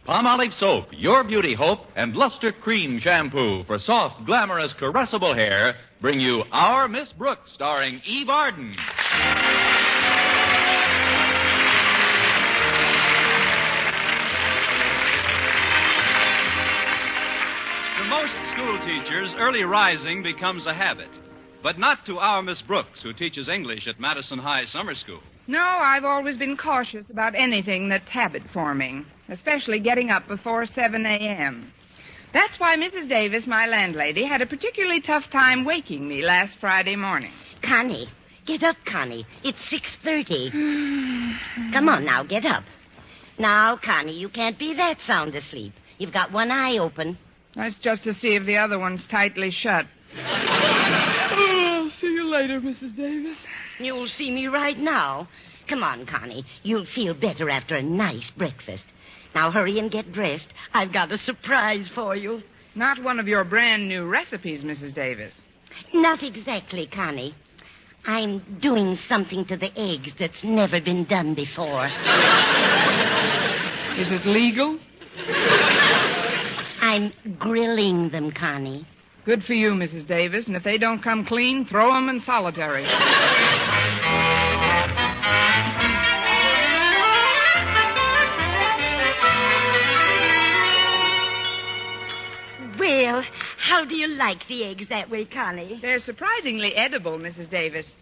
Palmolive Soap, your beauty hope, and Luster Cream Shampoo for soft, glamorous, caressable hair bring you Our Miss Brooks, starring Eve Arden. To most school teachers, early rising becomes a habit. But not to our Miss Brooks, who teaches English at Madison High Summer School. No, I've always been cautious about anything that's habit-forming, especially getting up before 7 a.m. That's why Mrs. Davis, my landlady, had a particularly tough time waking me last Friday morning. Connie, get up, Connie. It's 6:30. Come on now, get up. Now, Connie, you can't be that sound asleep. You've got one eye open. That's just to see if the other one's tightly shut. See you later, Mrs. Davis. You'll see me right now. Come on, Connie. You'll feel better after a nice breakfast. Now hurry and get dressed. I've got a surprise for you. Not one of your brand new recipes, Mrs. Davis. Not exactly, Connie. I'm doing something to the eggs that's never been done before. Is it legal? I'm grilling them, Connie. Good for you, Mrs. Davis. And if they don't come clean, throw them in solitary. Well, how do you like the eggs that way, Connie? They're surprisingly edible, Mrs. Davis.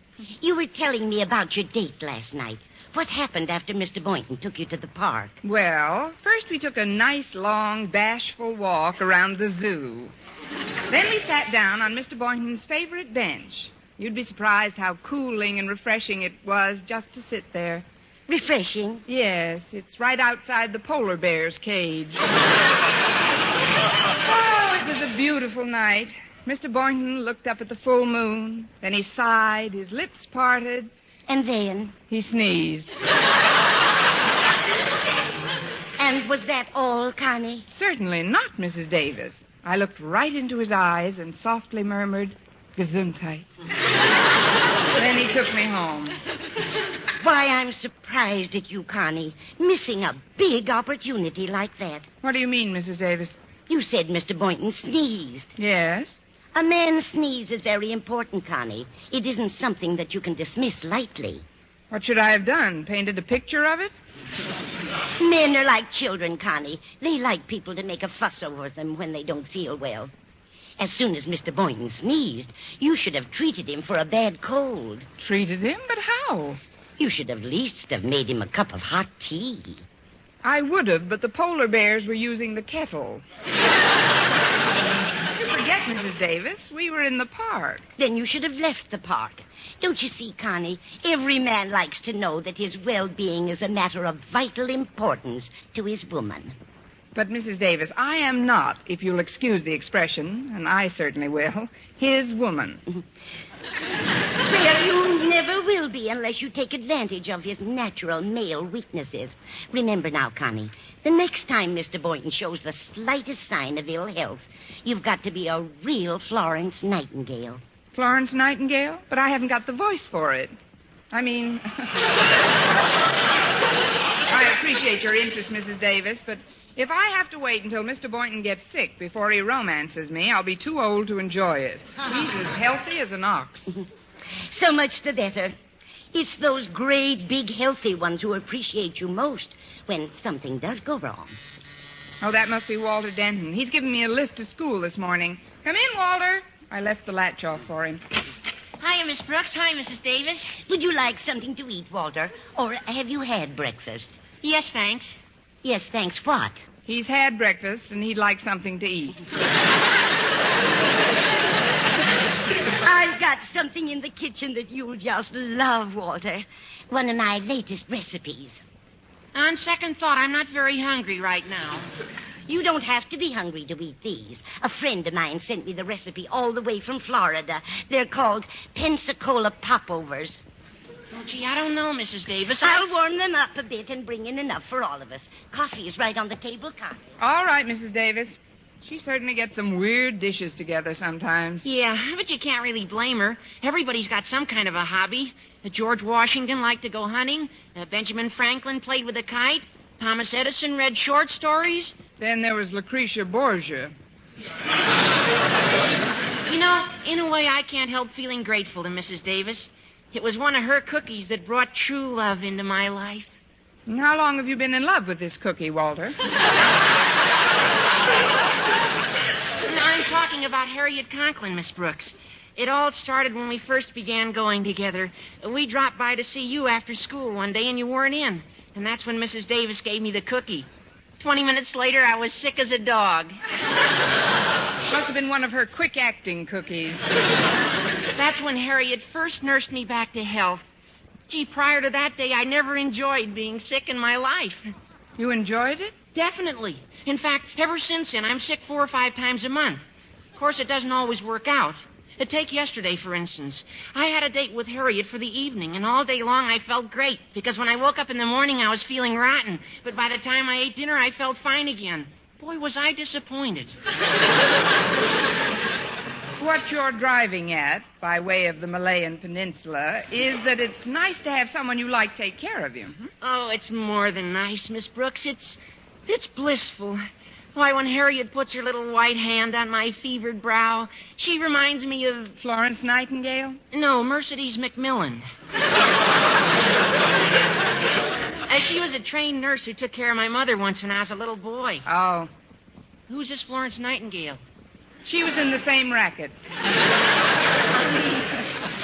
You were telling me about your date last night. What happened after Mr. Boynton took you to the park? Well, first we took a nice, long, bashful walk around the zoo. Then we sat down on Mr. Boynton's favorite bench. You'd be surprised how cooling and refreshing it was just to sit there. Refreshing? Yes, it's right outside the polar bear's cage. Oh, it was a beautiful night. Mr. Boynton looked up at the full moon. Then he sighed, his lips parted. And then? He sneezed. And was that all, Connie? Certainly not, Mrs. Davis. I looked right into his eyes and softly murmured, Gesundheit. Then he took me home. Why, I'm surprised at you, Connie, missing a big opportunity like that. What do you mean, Mrs. Davis? You said Mr. Boynton sneezed. Yes? A man's sneeze is very important, Connie. It isn't something that you can dismiss lightly. What should I have done? Painted a picture of it? Men are like children, Connie. They like people to make a fuss over them when they don't feel well. As soon as Mr. Boynton sneezed, you should have treated him for a bad cold. Treated him? But how? You should at least have made him a cup of hot tea. I would have, but the polar bears were using the kettle. You forget, Mrs. Davis, we were in the park. Then you should have left the park. Don't you see, Connie? Every man likes to know that his well-being is a matter of vital importance to his woman. But, Mrs. Davis, I am not, if you'll excuse the expression, and I certainly will, his woman. Well, you never will be unless you take advantage of his natural male weaknesses. Remember now, Connie, the next time Mr. Boynton shows the slightest sign of ill health, you've got to be a real Florence Nightingale. Florence Nightingale? But I haven't got the voice for it. I mean... I appreciate your interest, Mrs. Davis, but if I have to wait until Mr. Boynton gets sick before he romances me, I'll be too old to enjoy it. He's as healthy as an ox. So much the better. It's those great, big, healthy ones who appreciate you most when something does go wrong. Oh, that must be Walter Denton. He's given me a lift to school this morning. Come in, Walter. I left the latch off for him. Hiya, Miss Brooks. Hi, Mrs. Davis. Would you like something to eat, Walter? Or have you had breakfast? Yes, thanks. Yes, thanks. What? He's had breakfast, and he'd like something to eat. I've got something in the kitchen that you'll just love, Walter. One of my latest recipes. On second thought, I'm not very hungry right now. You don't have to be hungry to eat these. A friend of mine sent me the recipe all the way from Florida. They're called Pensacola popovers. Oh, gee, I don't know, Mrs. Davis. I'll warm them up a bit and bring in enough for all of us. Coffee is right on the table, Connie. All right, Mrs. Davis. She certainly gets some weird dishes together sometimes. Yeah, but you can't really blame her. Everybody's got some kind of a hobby. George Washington liked to go hunting. Benjamin Franklin played with a kite. Thomas Edison read short stories. Then there was Lucretia Borgia. You know, in a way, I can't help feeling grateful to Mrs. Davis. It was one of her cookies that brought true love into my life. And how long have you been in love with this cookie, Walter? I'm talking about Harriet Conklin, Miss Brooks. It all started when we first began going together. We dropped by to see you after school one day, and you weren't in. And that's when Mrs. Davis gave me the cookie. 20 minutes later, I was sick as a dog. Must have been one of her quick-acting cookies. That's when Harriet first nursed me back to health. Gee, prior to that day, I never enjoyed being sick in my life. You enjoyed it? Definitely. In fact, ever since then, I'm sick 4 or 5 times a month. Of course, it doesn't always work out. Take yesterday, for instance. I had a date with Harriet for the evening, and all day long I felt great, because when I woke up in the morning, I was feeling rotten. But by the time I ate dinner, I felt fine again. Boy, was I disappointed. What you're driving at, by way of the Malayan Peninsula, is that it's nice to have someone you like take care of you. Oh, it's more than nice, Miss Brooks. It's blissful. Why, when Harriet puts her little white hand on my fevered brow, she reminds me of... Florence Nightingale? No, Mercedes McMillan. She was a trained nurse who took care of my mother once when I was a little boy. Oh. Who's this Florence Nightingale? She was in the same racket.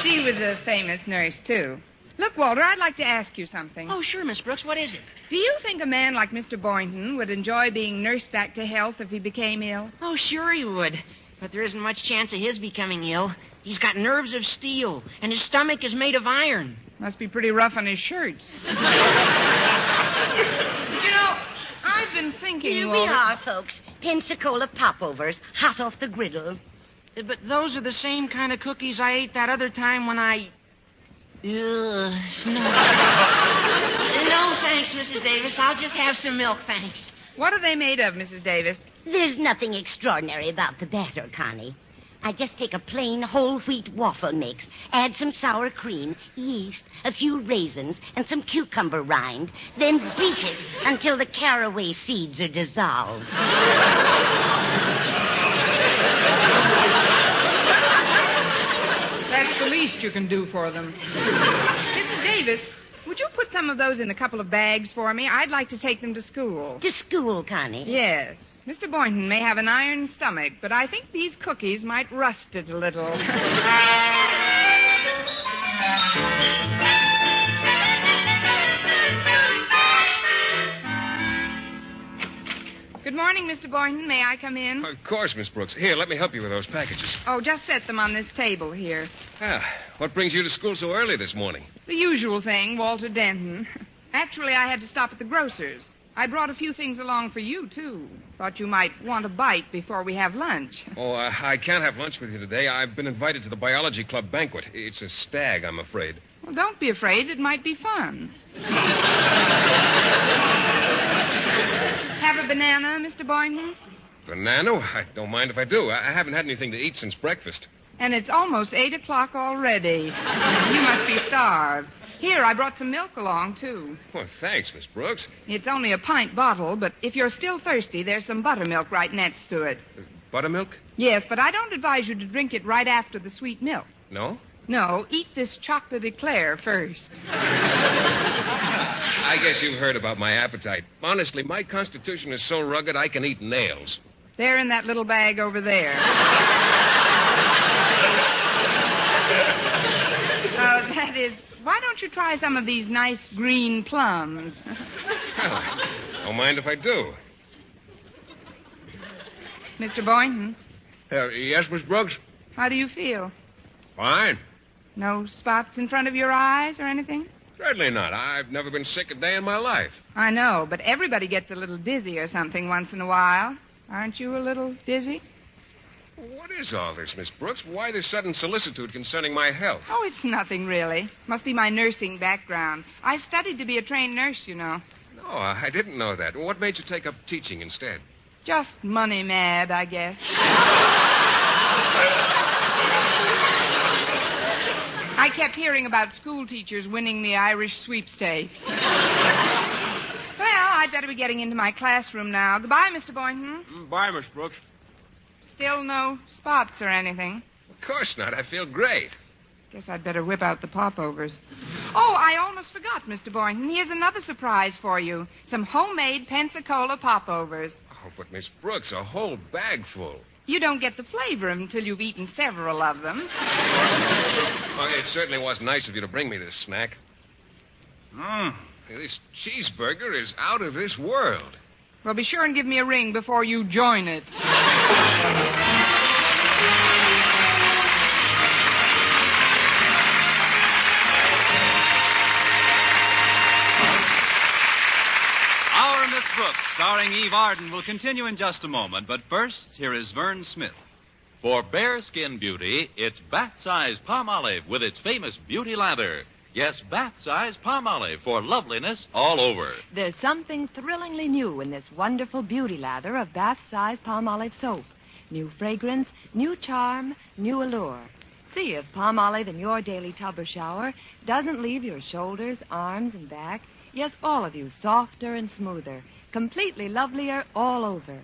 She was a famous nurse, too. Look, Walter, I'd like to ask you something. Oh, sure, Miss Brooks. What is it? Do you think a man like Mr. Boynton would enjoy being nursed back to health if he became ill? Oh, sure he would. But there isn't much chance of his becoming ill. He's got nerves of steel, and his stomach is made of iron. Must be pretty rough on his shirts. But you know, I've been thinking, Here Walter... we are, folks. Pensacola popovers, hot off the griddle. But those are the same kind of cookies I ate that other time when I... Ugh, no. No, thanks, Mrs. Davis. I'll just have some milk, thanks. What are they made of, Mrs. Davis? There's nothing extraordinary about the batter, Connie. I just take a plain whole wheat waffle mix, add some sour cream, yeast, a few raisins, and some cucumber rind, then beat it until the caraway seeds are dissolved. That's the least you can do for them. Mrs. Davis, would you put some of those in a couple of bags for me? I'd like to take them to school. To school, Connie? Yes. Mr. Boynton may have an iron stomach, but I think these cookies might rust it a little. Good morning, Mr. Boynton. May I come in? Of course, Miss Brooks. Here, let me help you with those packages. Oh, just set them on this table here. Ah, what brings you to school so early this morning? The usual thing, Walter Denton. Actually, I had to stop at the grocer's. I brought a few things along for you, too. Thought you might want a bite before we have lunch. Oh, I can't have lunch with you today. I've been invited to the biology club banquet. It's a stag, I'm afraid. Well, don't be afraid. It might be fun. Have a banana, Mr. Boynton? Banana? I don't mind if I do. I haven't had anything to eat since breakfast. And it's almost 8 o'clock already. You must be starved. Here, I brought some milk along, too. Well, thanks, Miss Brooks. It's only a pint bottle, but if you're still thirsty, there's some buttermilk right next to it. Buttermilk? Yes, but I don't advise you to drink it right after the sweet milk. No? No, eat this chocolate eclair first. I guess you've heard about my appetite. Honestly, my constitution is so rugged I can eat nails. They're in that little bag over there. That is, why don't you try some of these nice green plums? Well, don't mind if I do. Mr. Boynton, Yes, Miss Brooks? how do you feel? Fine. No spots in front of your eyes or anything? Certainly not. I've never been sick a day in my life. I know, but everybody gets a little dizzy or something once in a while. Aren't you a little dizzy? What is all this, Miss Brooks? Why this sudden solicitude concerning my health? Oh, it's nothing, really. Must be my nursing background. I studied to be a trained nurse, you know. No, I didn't know that. What made you take up teaching instead? Just money mad, I guess. I kept hearing about school teachers winning the Irish sweepstakes. Well, I I'd better be getting into my classroom now. Goodbye, Mr. Boynton. Bye, Miss Brooks. Still no spots or anything. Of course not. I feel great. Guess I'd better whip out the popovers. Oh, I almost forgot, Mr. Boynton. Here's another surprise for you. Some homemade Pensacola popovers. Oh, but Miss Brooks, a whole bag full. You don't get the flavor until you've eaten several of them. Oh, it certainly was nice of you to bring me this snack. This cheeseburger is out of this world. Well, be sure and give me a ring before you join it. Our Miss Brooks, starring Eve Arden, will continue in just a moment. But first, here is Vern Smith. For bearskin beauty, it's bat-size palm olive with its famous beauty lather. Yes, bat-size palm olive for loveliness all over. There's something thrillingly new in this wonderful beauty lather of bath-size palm olive soap. New fragrance, new charm, new allure. See if palm olive in your daily tub or shower doesn't leave your shoulders, arms, and back, yes, all of you, softer and smoother, completely lovelier all over.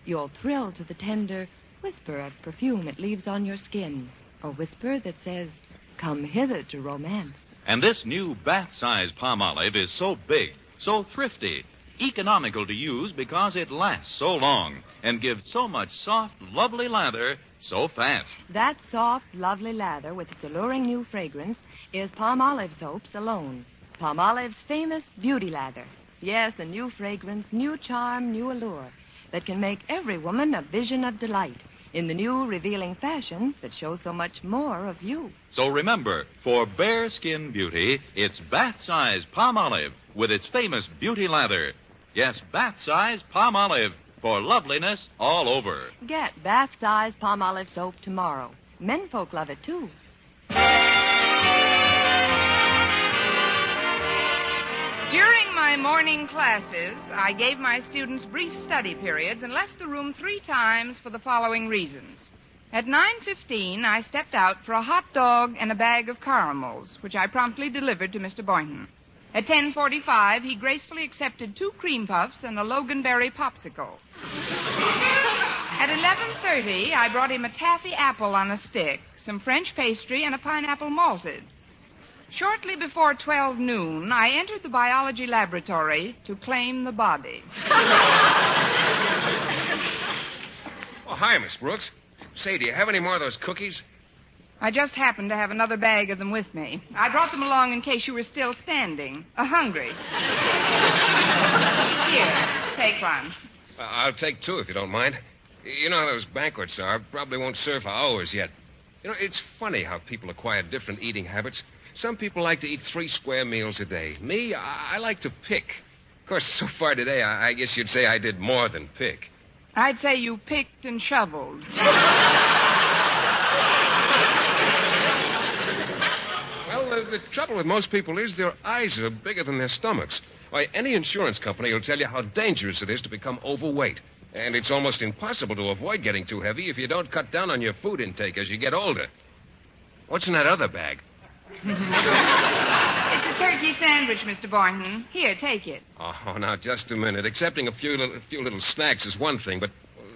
You'll thrill to the tender whisper of perfume it leaves on your skin, a whisper that says, "Come hither to romance." And this new bat-size palm olive is so big, so thrifty, economical to use because it lasts so long and gives so much soft, lovely lather so fast. That soft, lovely lather with its alluring new fragrance is palm olive soaps alone. Palm olive's famous beauty lather. Yes, a new fragrance, new charm, new allure that can make every woman a vision of delight in the new revealing fashions that show so much more of you. So remember, for bearskin beauty, it's bat-size palm olive with its famous beauty lather. Yes, bat-size palm olive for loveliness all over. Get bath-size palm olive soap tomorrow. Menfolk love it, too. During my morning classes, I gave my students brief study periods and left the room 3 times for the following reasons. At 9:15, I stepped out for a hot dog and a bag of caramels, which I promptly delivered to Mr. Boynton. At 10:45, he gracefully accepted 2 cream puffs and a Loganberry popsicle. At 11:30, I brought him a taffy apple on a stick, some French pastry, and a pineapple malted. Shortly before 12 noon, I entered the biology laboratory to claim the body. Oh, hi, Miss Brooks. Say, do you have any more of those cookies? I just happened to have another bag of them with me. I brought them along in case you were still standing, hungry. Here, take one. I'll take 2 if you don't mind. You know how those banquets are. Probably won't serve for hours yet. You know, it's funny how people acquire different eating habits. Some people like to eat 3 square meals a day. Me, I like to pick. Of course, so far today, I guess you'd say I did more than pick. I'd say you picked and shoveled. Well, the trouble with most people is their eyes are bigger than their stomachs. Why, any insurance company will tell you how dangerous it is to become overweight. And it's almost impossible to avoid getting too heavy if you don't cut down on your food intake as you get older. What's in that other bag? It's a turkey sandwich, Mr. Boynton. Here, take it. Oh, now, just a minute. Accepting a few little snacks is one thing, but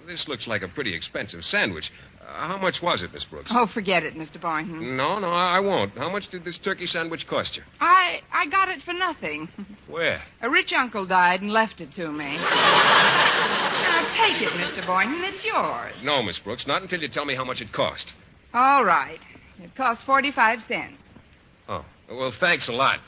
this looks like a pretty expensive sandwich. How much was it, Miss Brooks? Oh, forget it, Mr. Boynton. No, I won't. How much did this turkey sandwich cost you? I got it for nothing. Where? A rich uncle died and left it to me. Now, take it, Mr. Boynton. It's yours. No, Miss Brooks, not until you tell me how much it cost. All right. It cost 45 cents. Oh, well, thanks a lot.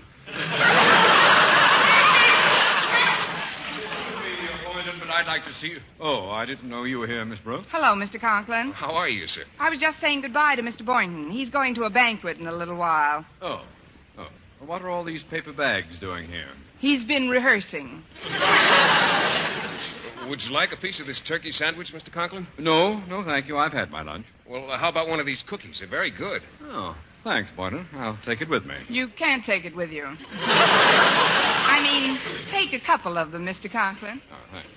But I'd like to see you. Oh, I didn't know you were here, Miss Brooks. Hello, Mr. Conklin. How are you, sir? I was just saying goodbye to Mr. Boynton. He's going to a banquet in a little while. Oh. What are all these paper bags doing here? He's been rehearsing. Would you like a piece of this turkey sandwich, Mr. Conklin? No, thank you. I've had my lunch. Well, how about one of these cookies? They're very good. Oh, thanks, Boynton. I'll take it with me. You can't take it with you. I mean, take a couple of them, Mr. Conklin. Oh, thanks.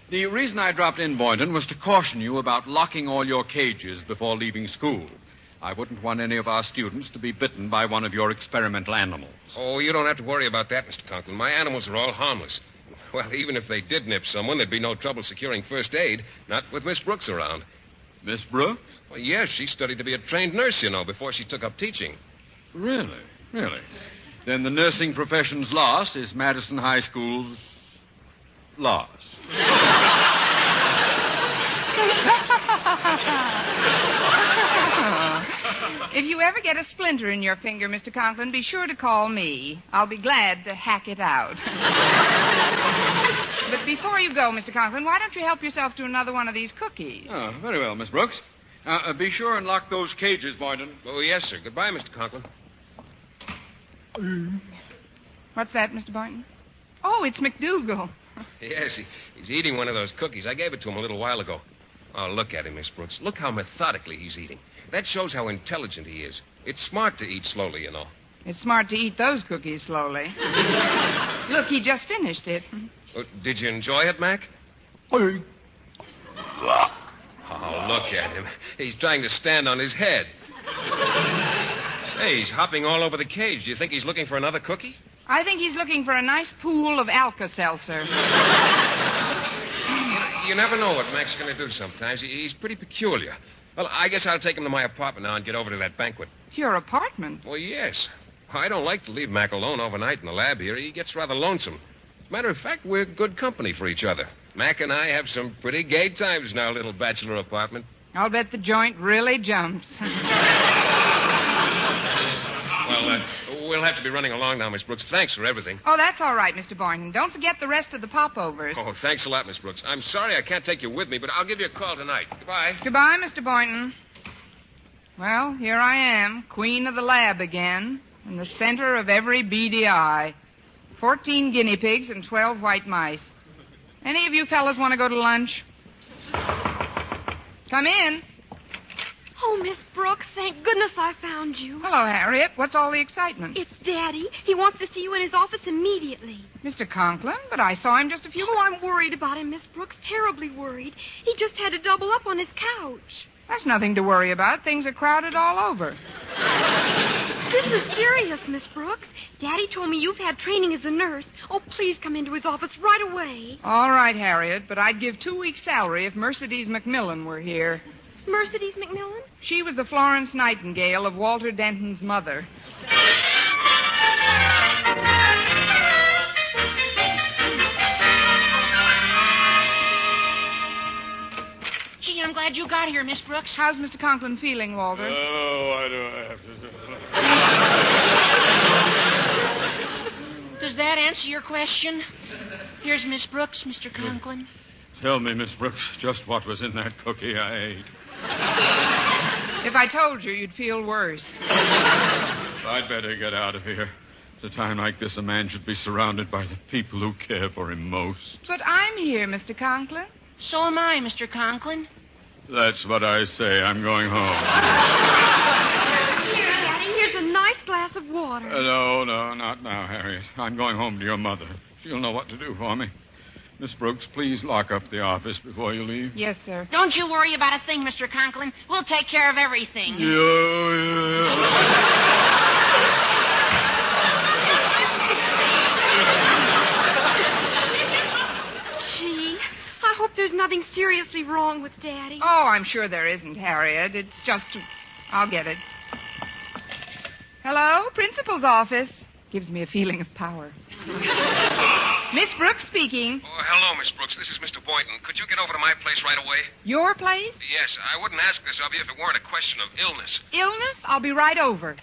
The reason I dropped in, Boynton, was to caution you about locking all your cages before leaving school. I wouldn't want any of our students to be bitten by one of your experimental animals. Oh, you don't have to worry about that, Mr. Conklin. My animals are all harmless. Well, even if they did nip someone, there'd be no trouble securing first aid. Not with Miss Brooks around. Miss Brooks? Well, yes, she studied to be a trained nurse, before she took up teaching. Really? Really? Then the nursing profession's loss is Madison High School's loss. If you ever get a splinter in your finger, Mr. Conklin, be sure to call me. I'll be glad to hack it out. But before you go, Mr. Conklin, why don't you help yourself to another one of these cookies? Oh, very well, Miss Brooks. Be sure and lock those cages, Boynton. Oh, yes, sir. Goodbye, Mr. Conklin. What's that, Mr. Boynton? Oh, it's McDougal. Yes, he's eating one of those cookies. I gave it to him a little while ago. Oh, look at him, Miss Brooks. Look how methodically he's eating. That shows how intelligent he is. It's smart to eat slowly, It's smart to eat those cookies slowly. Look, he just finished it. Oh, did you enjoy it, Mac? Oh, look at him. He's trying to stand on his head. Hey, he's hopping all over the cage. Do you think he's looking for another cookie? I think he's looking for a nice pool of Alka-Seltzer. You never know what Mac's going to do sometimes. He's pretty peculiar. Well, I guess I'll take him to my apartment now and get over to that banquet. Your apartment? Well, yes. I don't like to leave Mac alone overnight in the lab here. He gets rather lonesome. As a matter of fact, we're good company for each other. Mac and I have some pretty gay times in our little bachelor apartment. I'll bet the joint really jumps. Well, we'll have to be running along now, Miss Brooks. Thanks for everything. Oh, that's all right, Mr. Boynton. Don't forget the rest of the popovers. Oh, thanks a lot, Miss Brooks. I'm sorry I can't take you with me, but I'll give you a call tonight. Goodbye. Goodbye, Mr. Boynton. Well, here I am, queen of the lab again, in the center of every beady eye. 14 guinea pigs and 12 white mice. Any of you fellas want to go to lunch? Come in. Oh, Miss Brooks, thank goodness I found you. Hello, Harriet. What's all the excitement? It's Daddy. He wants to see you in his office immediately. Mr. Conklin? But I saw him just a few... Oh, I'm worried about him, Miss Brooks. Terribly worried. He just had to double up on his couch. That's nothing to worry about. Things are crowded all over. This is serious, Miss Brooks. Daddy told me you've had training as a nurse. Oh, please come into his office right away. All right, Harriet, but I'd give 2 weeks' salary if Mercedes McMillan were here. Mercedes McMillan? She was the Florence Nightingale of Walter Denton's mother. Gee, I'm glad you got here, Miss Brooks. How's Mr. Conklin feeling, Walter? Oh, why do I have to... Does that answer your question? Here's Miss Brooks, Mr. Conklin. Tell me, Miss Brooks, just what was in that cookie I ate. If I told you, you'd feel worse. I'd better get out of here. At a time like this, a man should be surrounded by the people who care for him most. But I'm here, Mr. Conklin. So am I, Mr. Conklin. That's what I say. I'm going home. Here, Daddy, here's a nice glass of water. No, not now, Harriet. I'm going home to your mother. She'll know what to do for me. Miss Brooks, please lock up the office before you leave. Yes, sir. Don't you worry about a thing, Mr. Conklin. We'll take care of everything. Yeah. Gee, I hope there's nothing seriously wrong with Daddy. Oh, I'm sure there isn't, Harriet. It's just... I'll get it. Hello? Principal's office. Gives me a feeling of power. Miss Brooks speaking. Oh, hello, Miss Brooks. This is Mr. Boynton. Could you get over to my place right away? Your place? Yes, I wouldn't ask this of you if it weren't a question of illness. Illness? I'll be right over.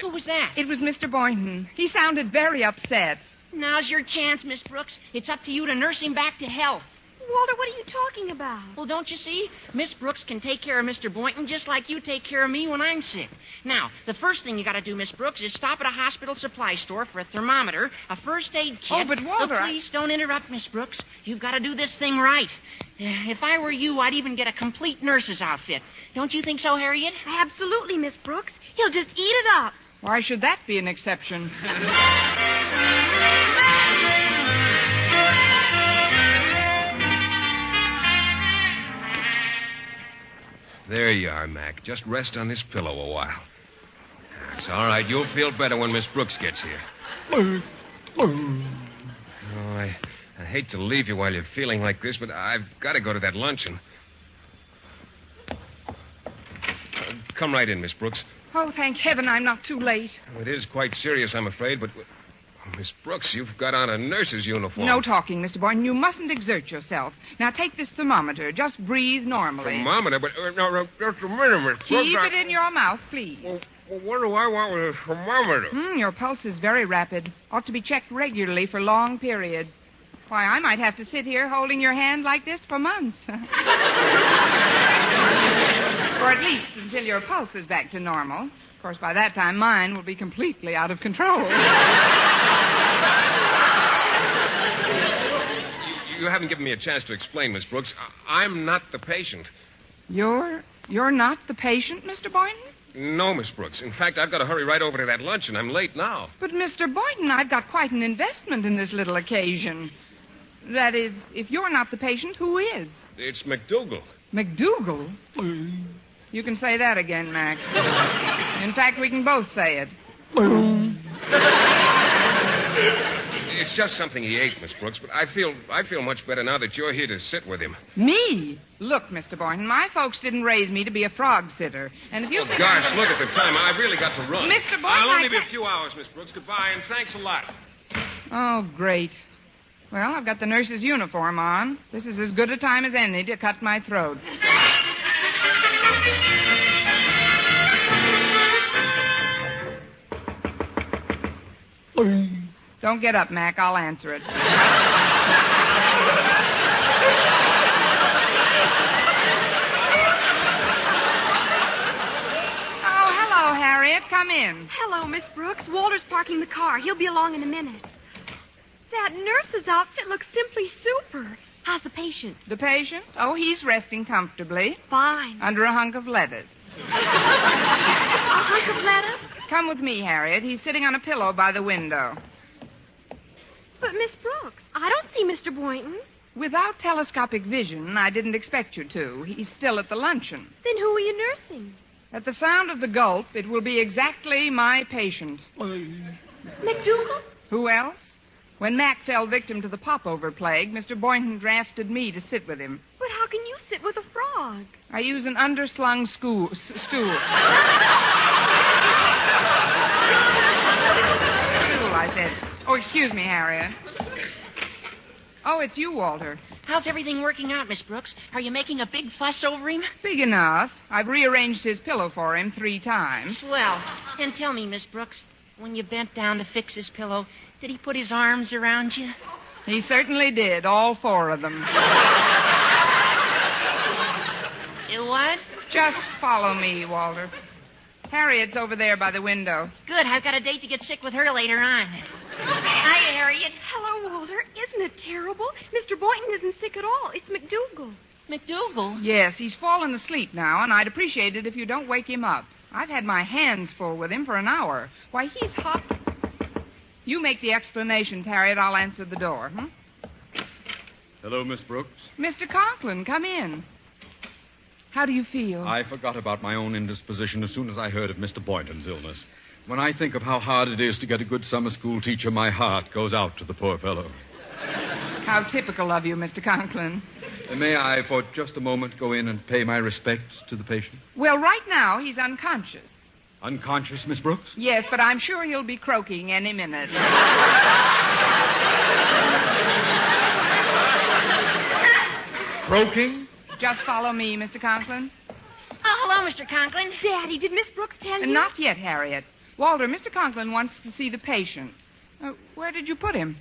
Who was that? It was Mr. Boynton. He sounded very upset. Now's your chance, Miss Brooks. It's up to you to nurse him back to health. Walter, what are you talking about? Well, don't you see? Miss Brooks can take care of Mr. Boynton just like you take care of me when I'm sick. Now, the first thing you got to do, Miss Brooks, is stop at a hospital supply store for a thermometer, a first aid kit. Oh, but Walter, please don't interrupt, Miss Brooks. You've got to do this thing right. If I were you, I'd even get a complete nurse's outfit. Don't you think so, Harriet? Absolutely, Miss Brooks. He'll just eat it up. Why should that be an exception? There you are, Mac. Just rest on this pillow a while. It's all right. You'll feel better when Miss Brooks gets here. Oh, I hate to leave you while you're feeling like this, but I've got to go to that luncheon. Come right in, Miss Brooks. Oh, thank heaven I'm not too late. It is quite serious, I'm afraid, but... Miss Brooks, you've got on a nurse's uniform. No talking, Mr. Boynton. You mustn't exert yourself. Now take this thermometer. Just breathe normally. Thermometer? But, no, just a minute, Miss Brooks. Keep it in your mouth, please. Well, what do I want with a thermometer? Your pulse is very rapid. Ought to be checked regularly for long periods. Why, I might have to sit here holding your hand like this for months. Or at least until your pulse is back to normal. Of course, by that time, mine will be completely out of control. You haven't given me a chance to explain, Miss Brooks. I'm not the patient. You're not the patient, Mr. Boynton? No, Miss Brooks. In fact, I've got to hurry right over to that luncheon. I'm late now. But, Mr. Boynton, I've got quite an investment in this little occasion. That is, if you're not the patient, who is? It's McDougal. McDougal? You can say that again, Mac. In fact, we can both say it. It's just something he ate, Miss Brooks, but I feel much better now that you're here to sit with him. Me? Look, Mr. Boynton, my folks didn't raise me to be a frog sitter. And if you... Oh, gosh, look at the time. I've really got to run. Mr. Boynton, I'll only be a few hours, Miss Brooks. Goodbye, and thanks a lot. Oh, great. Well, I've got the nurse's uniform on. This is as good a time as any to cut my throat. Don't get up, Mac. I'll answer it. Oh, hello, Harriet. Come in. Hello, Miss Brooks. Walter's parking the car. He'll be along in a minute. That nurse's outfit looks simply super. How's the patient? The patient? Oh, he's resting comfortably. Fine. Under a hunk of lettuce. A hunk of lettuce? Come with me, Harriet. He's sitting on a pillow by the window. But, Miss Brooks, I don't see Mr. Boynton. Without telescopic vision, I didn't expect you to. He's still at the luncheon. Then who are you nursing? At the sound of the gulp, it will be exactly my patient. McDougal? Who else? When Mac fell victim to the popover plague, Mr. Boynton drafted me to sit with him. But how can you sit with a frog? I use an underslung stool. Stool, I said. Oh, excuse me, Harriet. Oh, it's you, Walter. How's everything working out, Miss Brooks? Are you making a big fuss over him? Big enough. I've rearranged his pillow for him 3 times. Swell. And tell me, Miss Brooks, when you bent down to fix his pillow, did he put his arms around you? He certainly did, all 4 of them. What? Just follow me, Walter. Harriet's over there by the window. Good. I've got a date to get sick with her later on. Hi, Harriet. Hello, Walter. Isn't it terrible? Mr. Boynton isn't sick at all. It's McDougal. McDougal? Yes, he's fallen asleep now, and I'd appreciate it if you don't wake him up. I've had my hands full with him for an hour. Why, he's hot. You make the explanations, Harriet. I'll answer the door. Hello, Miss Brooks. Mr. Conklin, come in. How do you feel? I forgot about my own indisposition as soon as I heard of Mr. Boynton's illness. When I think of how hard it is to get a good summer school teacher, my heart goes out to the poor fellow. How typical of you, Mr. Conklin. May I, for just a moment, go in and pay my respects to the patient? Well, right now, he's unconscious. Unconscious, Miss Brooks? Yes, but I'm sure he'll be croaking any minute. Croaking? Just follow me, Mr. Conklin. Oh, hello, Mr. Conklin. Daddy, did Miss Brooks tell you? Not yet, Harriet. Walter, Mr. Conklin wants to see the patient. Where did you put him?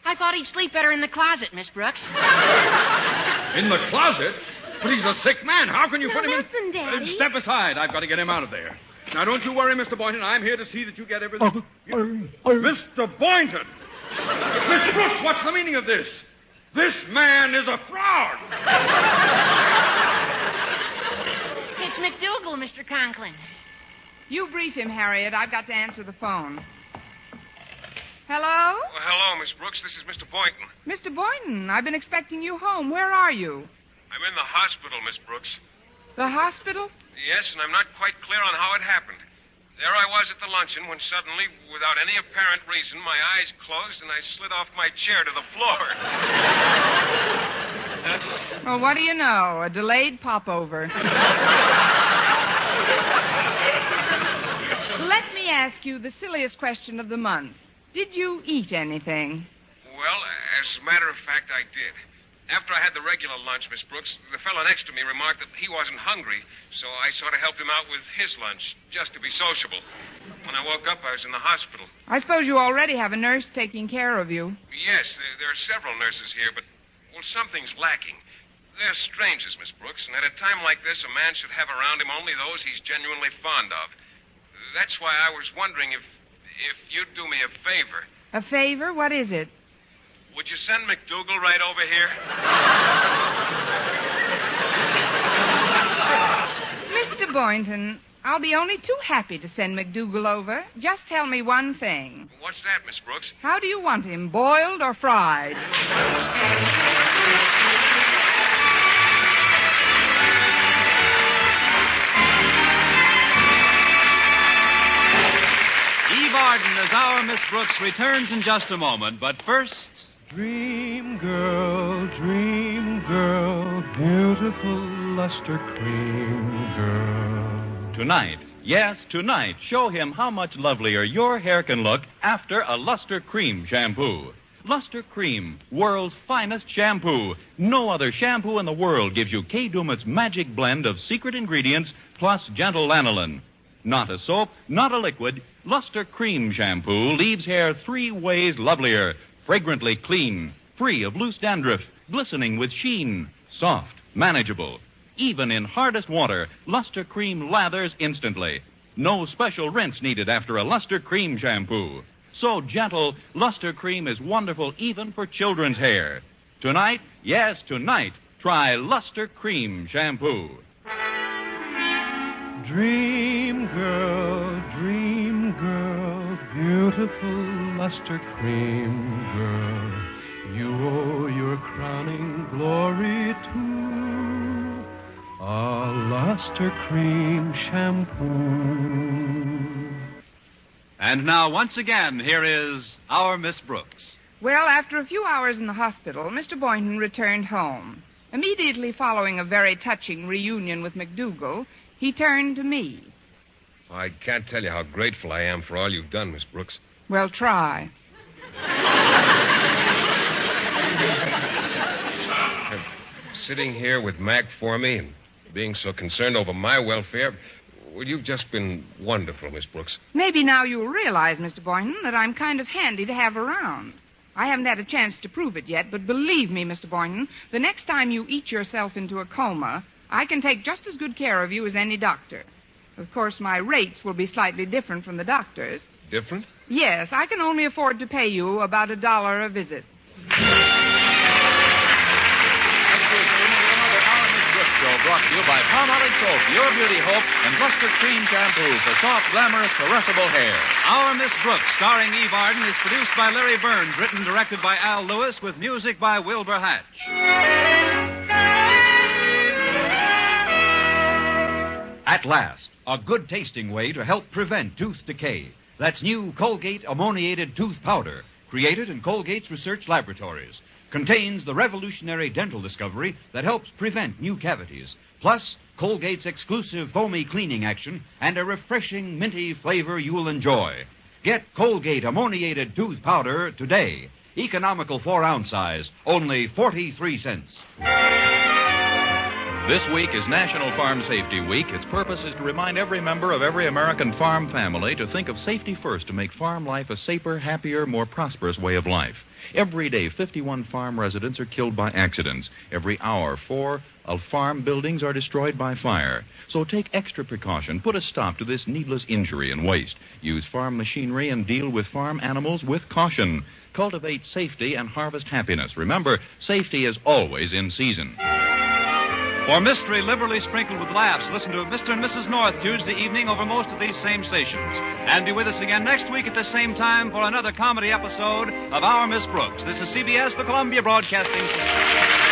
I thought he'd sleep better in the closet, Miss Brooks. In the closet? But he's a sick man. How can you put him in? Listen, Daddy. Step aside. I've got to get him out of there. Now, don't you worry, Mr. Boynton. I'm here to see that you get everything. Mr. Boynton! Miss Brooks, what's the meaning of this? This man is a fraud! It's McDougal, Mr. Conklin. You brief him, Harriet. I've got to answer the phone. Hello? Well, hello, Miss Brooks. This is Mr. Boynton. Mr. Boynton, I've been expecting you home. Where are you? I'm in the hospital, Miss Brooks. The hospital? Yes, and I'm not quite clear on how it happened. There I was at the luncheon when suddenly, without any apparent reason, my eyes closed and I slid off my chair to the floor. Well, what do you know? A delayed popover. Let me ask you the silliest question of the month. Did you eat anything? Well, as a matter of fact, I did. After I had the regular lunch, Miss Brooks, the fellow next to me remarked that he wasn't hungry, so I sort of helped him out with his lunch, just to be sociable. When I woke up, I was in the hospital. I suppose you already have a nurse taking care of you. Yes, there are several nurses here, but, well, something's lacking. They're strangers, Miss Brooks, and at a time like this, a man should have around him only those he's genuinely fond of. That's why I was wondering if you'd do me a favor. A favor? What is it? Would you send McDougal right over here? Mr. Boynton, I'll be only too happy to send McDougal over. Just tell me one thing. What's that, Miss Brooks? How do you want him, boiled or fried? Eve Arden as our Miss Brooks returns in just a moment, but first... Dream girl, beautiful luster cream girl. Tonight, yes, tonight, show him how much lovelier your hair can look after a Luster Cream shampoo. Luster Cream, world's finest shampoo. No other shampoo in the world gives you Kay Daumit's magic blend of secret ingredients plus gentle lanolin. Not a soap, not a liquid. Luster Cream shampoo leaves hair 3 ways lovelier. Fragrantly clean, free of loose dandruff, glistening with sheen, soft, manageable. Even in hardest water, Luster Cream lathers instantly. No special rinse needed after a Luster Cream shampoo. So gentle, Luster Cream is wonderful even for children's hair. Tonight, yes, tonight, try Luster Cream shampoo. Dream girl, beautiful luster cream girl. You owe your crowning glory to a luster cream shampoo. And now, once again, here is our Miss Brooks. Well, after a few hours in the hospital, Mr. Boynton returned home. Immediately following a very touching reunion with McDougal, he turned to me. I can't tell you how grateful I am for all you've done, Miss Brooks. Well, try. Sitting here with Mac for me and being so concerned over my welfare, well, you've just been wonderful, Miss Brooks. Maybe now you'll realize, Mr. Boynton, that I'm kind of handy to have around. I haven't had a chance to prove it yet, but believe me, Mr. Boynton, the next time you eat yourself into a coma, I can take just as good care of you as any doctor. Of course, my rates will be slightly different from the doctor's. Different? Yes, I can only afford to pay you about $1 a visit. Next week, tune into another Our Miss Brooks show brought to you by Palmolive Soap, Your Beauty Hope, and Luster Cream Shampoo for soft, glamorous, caressable hair. Our Miss Brooks, starring Eve Arden, is produced by Larry Burns, written and directed by Al Lewis, with music by Wilbur Hatch. At last, a good-tasting way to help prevent tooth decay. That's new Colgate ammoniated tooth powder, created in Colgate's research laboratories. Contains the revolutionary dental discovery that helps prevent new cavities, plus Colgate's exclusive foamy cleaning action and a refreshing minty flavor you'll enjoy. Get Colgate ammoniated tooth powder today. Economical 4-ounce size, only 43 cents. This week is National Farm Safety Week. Its purpose is to remind every member of every American farm family to think of safety first to make farm life a safer, happier, more prosperous way of life. Every day, 51 farm residents are killed by accidents. Every hour, 4 farm buildings are destroyed by fire. So take extra precaution. Put a stop to this needless injury and waste. Use farm machinery and deal with farm animals with caution. Cultivate safety and harvest happiness. Remember, safety is always in season. For mystery liberally sprinkled with laughs, listen to Mr. and Mrs. North Tuesday evening over most of these same stations. And be with us again next week at the same time for another comedy episode of Our Miss Brooks. This is CBS, the Columbia Broadcasting System.